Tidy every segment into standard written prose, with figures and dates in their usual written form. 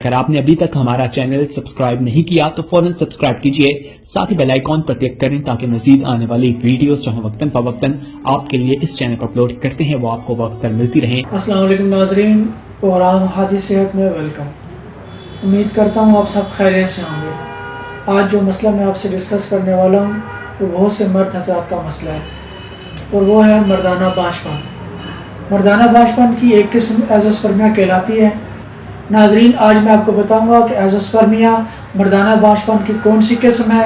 अगर आपने अभी तक हमारा चैनल सब्सक्राइब नहीं किया तो फौरन सब्सक्राइब कीजिए, साथ ही बेल आइकॉन पर क्लिक करें ताकि मजीद आने वाली वीडियो जो वक्तन फवक्तन आपके लिए इस चैनल पर अपलोड करते हैं वो आपको वक्त पर मिलती रहे। अस्सलाम वालेकुम नाजरीन, प्रोग्राम हादी सेहत में वेलकम। उम्मीद करता हूँ आप सब खैरियत से होंगे। आज जो मसला मैं आपसे डिस्कस करने वाला हूँ वो बहुत से मर्द हज़रात का मसला है और वो है मर्दाना बांझपन। मर्दाना बांझपन की एक किस्म एज़ोस्पर्मिया कहलाती है। नाजरीन, आज मैं आपको बताऊंगा कि एज़ोस्पर्मिया मर्दाना बांझपन की कौन सी किस्म है,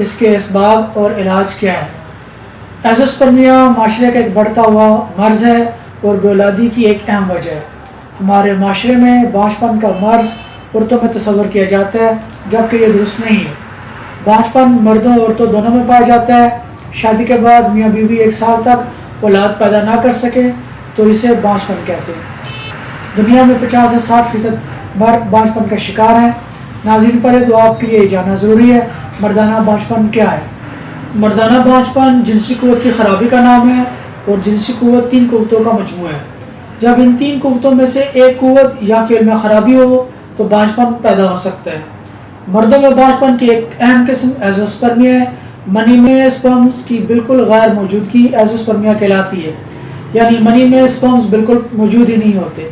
इसके असबाब और इलाज क्या है। एज़ोस्पर्मिया माशरे का एक बढ़ता हुआ मर्ज़ है और बेऔलादी की एक अहम वजह है। हमारे माशरे में बांझपन का मर्ज़ औरतों में तस्वर किया जाता है, जबकि ये दुरुस्त नहीं है। बांझपन मर्दों और औरतों दोनों में पाया जाता है। शादी के बाद मियाँ बीवी एक साल तक औलाद पैदा ना कर सके तो इसे बांझपन कहते हैं। दुनिया में 50 से 60% मर्द बांझपन का शिकार हैं। नाज़रीन, पहले तो आपके लिए जानना ज़रूरी है मर्दाना बांझपन क्या है। मर्दाना बांझपन जिनसी क़ुव्वत की ख़राबी का नाम है और जिनसी क़ुव्वत 3 क़ुव्वतों का मजमू है। जब इन 3 क़ुव्वतों में से एक क़ुव्वत या फ़िल में ख़राबी हो तो बांझपन पैदा हो सकता है। मर्दों में बांझपन की एक अहम किस्म एज़ोस्पर्मिया है। मनी में स्पर्म्स की बिल्कुल गैर मौजूदगी एज़ोस्पर्मिया कहलाती है, यानी मनी में स्पर्म्स बिल्कुल मौजूद ही नहीं होते।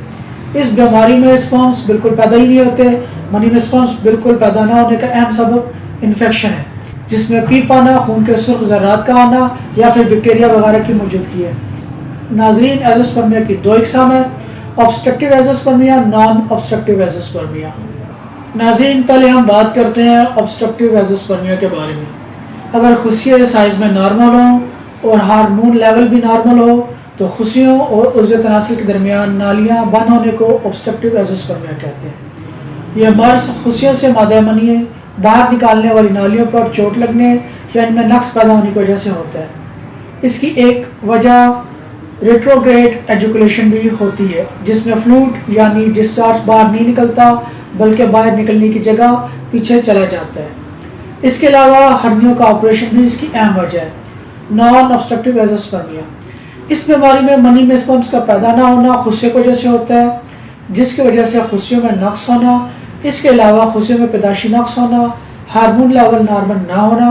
इस बीमारी में स्पर्म्स बिल्कुल पैदा ही नहीं होते। मनी में स्पर्म्स बिल्कुल पैदा ना होने का अहम सबब इन्फेक्शन है, जिसमें पीप आना, खून के सुर्ख ज़र्रात का आना या फिर बैक्टीरिया वगैरह की मौजूदगी है। नाज़रीन, एज़ोस्पर्मिया की 2 इक़साम है, obstructive azoospermia, non obstructive azoospermia. नाज़रीन, पहले हम बात करते हैं ऑब्स्ट्रक्टिव एज़ोस्पर्मिया के बारे में। अगर खुशियाँ साइज़ में नॉर्मल हों और हार्मोन लेवल भी नॉर्मल हो तो खुशियों और उज़्व तनासिल के दरमियान नालियाँ बंद होने को ऑब्स्ट्रक्टिव एज़ोस्पर्मिया कहते हैं। यह मर्ज़ खुशियों से मादा मनी बाहर निकालने वाली नालियों पर चोट लगने या इनमें नक्स पैदा होने की वजह से होता है। इसकी एक वजह रेट्रोग्रेड एजुकुलेशन भी होती है, जिसमें फ्लूइड यानी डिस्चार्ज बाहर नहीं निकलता बल्कि बाहर निकलने की जगह पीछे चला जाता है। इसके अलावा हड्डियों का ऑपरेशन भी इसकी अहम वजह है। नॉन ऑब्स्ट्रक्टिव एज़ोस्पर्मिया, इस बीमारी में मनी में स्पर्म्स का पैदा ना होना खुशियों की वजह से होता है, जिसकी वजह से खुशियों में नक्स होना। इसके अलावा खुशियों में पैदाशी नक्स होना, हार्मोन लेवल नॉर्मल ना होना,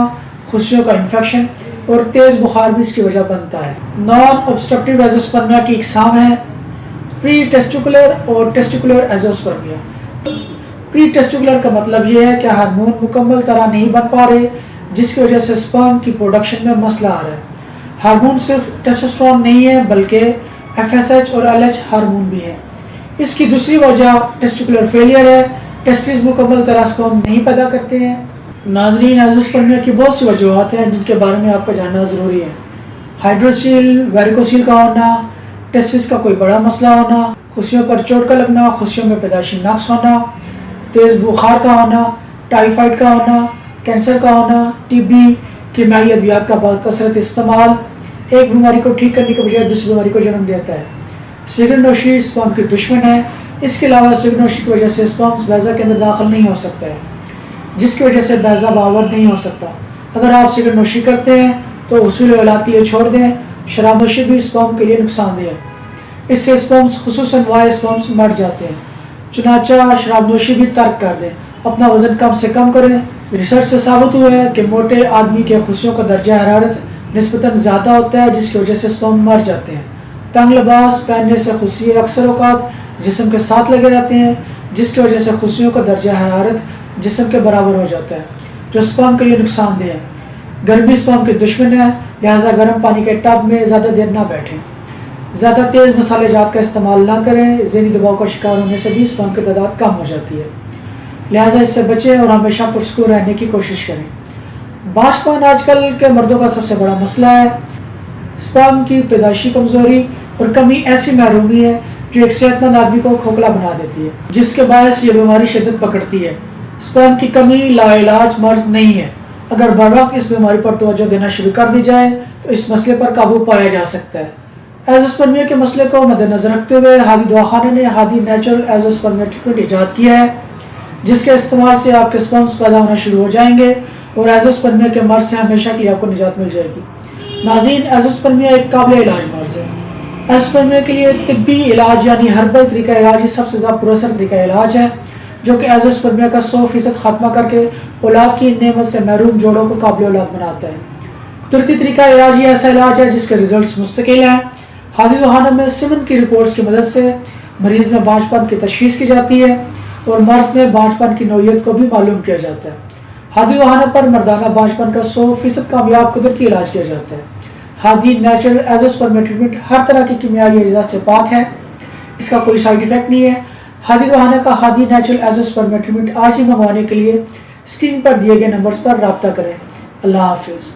खुशियों का इन्फेक्शन और तेज़ बुखार भी इसकी वजह बनता है। नॉन ऑब्स्ट्रक्टिव एज़ोस्पर्मिया की इक़साम है प्री टेस्टिकुलर और टेस्टिकुलर एज़ोस्पर्मिया। प्री टेस्टिकुलर का मतलब ये है कि हार्मोन मुकम्मल तरह नहीं बन पा रहे, जिसकी वजह से स्पर्म की प्रोडक्शन में मसला आ रहा है। हार्मोन सिर्फ टेस्टोस्टेरोन नहीं है बल्कि FSH और LH हार्मोन भी है। इसकी दूसरी वजह टेस्टिकुलर फेलियर है, टेस्टिस मुकम्मल तरह स्पर्म नहीं पैदा करते हैं। नाज़रीन, एज़ोस्पर्मिया की बहुत सी वजूहत हैं जिनके बारे में आपको जानना ज़रूरी है। हाइड्रोसील, वेरिकोसील का होना, टेस्टिस का कोई बड़ा मसला होना, खुशियों पर चोट का लगना, खुशियों में पैदाशी नक्स होना, तेज़ बुखार का होना, टाइफाइड का होना, कैंसर का होना, TB, कीमियाई अद्वियात का कसरत इस्तेमाल एक बीमारी को ठीक करने के बजाय दूसरी बीमारी को जन्म देता है। सिगरेट नोशी स्पर्म की दुश्मन है। इसके अलावा सिगरेट नोशी की वजह से स्पर्म बैज़ा के अंदर दाखिल नहीं हो सकता है, जिसकी वजह से बैज़ा बावर नहीं हो सकता। अगर आप सिगरेट नोशी करते हैं तो उसूल औलाद के लिए छोड़ दें। शराब नोशी भी स्पर्म के लिए नुकसानदेह है, इससे स्पर्म्स खुसूसन वाई स्पर्म्स मर जाते हैं। चुनाचा शराब नोशी भी तर्क कर दें, अपना वज़न कम से कम करें। रिसर्च से साबित हुआ है कि मोटे आदमी के खुशियों का दर्जा हरारत निस्बतन ज़्यादा होता है, जिसकी वजह से स्पर्म मर जाते हैं। तंग लिबास पहनने से खुशियाँ अक्सर औक़ात जिस्म के साथ लगे रहते हैं, जिसकी वजह से खुशियों का दर्जा हरारत जिस्म के बराबर हो जाता है, जो स्पर्म के लिए नुकसानदेह है। गर्मी स्पर्म की दुश्मन है, लिहाजा गर्म पानी के टब में ज़्यादा देर ना बैठें। ज़्यादा तेज़ मसाले जात का इस्तेमाल ना करें, ज़हनी दबाव का शिकार होने से भी स्पर्म की तादाद कम हो जाती है। लिहाजा इससे बचें और हमेशा पुरस्कून रहने की कोशिश करें। बांझपन आजकल के मर्दों का सबसे बड़ा मसला है। स्पर्म की पैदाइशी कमज़ोरी और कमी ऐसी महरूमी है जो एक सेहतमंद आदमी को खोखला बना देती है, जिसके बायस ये बीमारी शिद्दत पकड़ती है। स्पर्म की कमी लाइलाज मर्ज नहीं है। अगर बर वक्त इस बीमारी पर तवज्जो देना शुरू कर दी जाए तो इस मसले पर काबू पाया जा सकता है। एज़ोस्पर्मिया के मसले को मद्देनजर रखते हुए हादी दवाखाने ने हादी नेचुरल एज़ोस्पर्मिया ट्रीटमेंट ईजाद किया है, जिसके इस्तेमाल से आपके स्पर्म्स पैदा होना शुरू हो जाएंगे और एज़ोस्पर्मिया के मर्ज से हमेशा के लिए आपको निजात मिल जाएगी। नाज़रीन, एज़ोस्पर्मिया एक काबिल इलाज मर्ज है। एज़ोस्पर्मिया के लिए तिब्बी इलाज यानी हर्बल तरीका इलाज ही सबसे ज़्यादा पुरअसर तरीका इलाज है। جو کہ ایز اسپرمیا کا 100% خاتمہ کر کے اولاد کی نعمت سے محروم جوڑوں کو قابل اولاد بناتا ہے۔ قدرتی طریقہ علاج یہ ایسا علاج ہے جس کے ریزلٹس مستقل ہیں۔ ہادی روحانہ میں سیمن کی رپورٹس کی مدد سے مریض میں بانجھ پن کی تشخیص کی جاتی ہے اور مرض میں بانجھ پن کی نوعیت کو بھی معلوم کیا جاتا ہے۔ ہادی روحانہ پر مردانہ بانجھ پن کا 100% کامیاب قدرتی علاج کیا جاتا ہے۔ ہادی نیچرل ایز اسپرمیا ٹریٹمنٹ ہر طرح کی کیمیائی اجزاء سے پاک ہے، اس کا کوئی سائیڈ ایفیکٹ نہیں ہے۔ ہادی روحانہ کا ہادی نیچرل ایز اسپرمیا ٹریٹمنٹ آج ہی منگوانے کے لیے اسکرین پر دیے گئے نمبرز پر رابطہ کریں۔ اللہ حافظ۔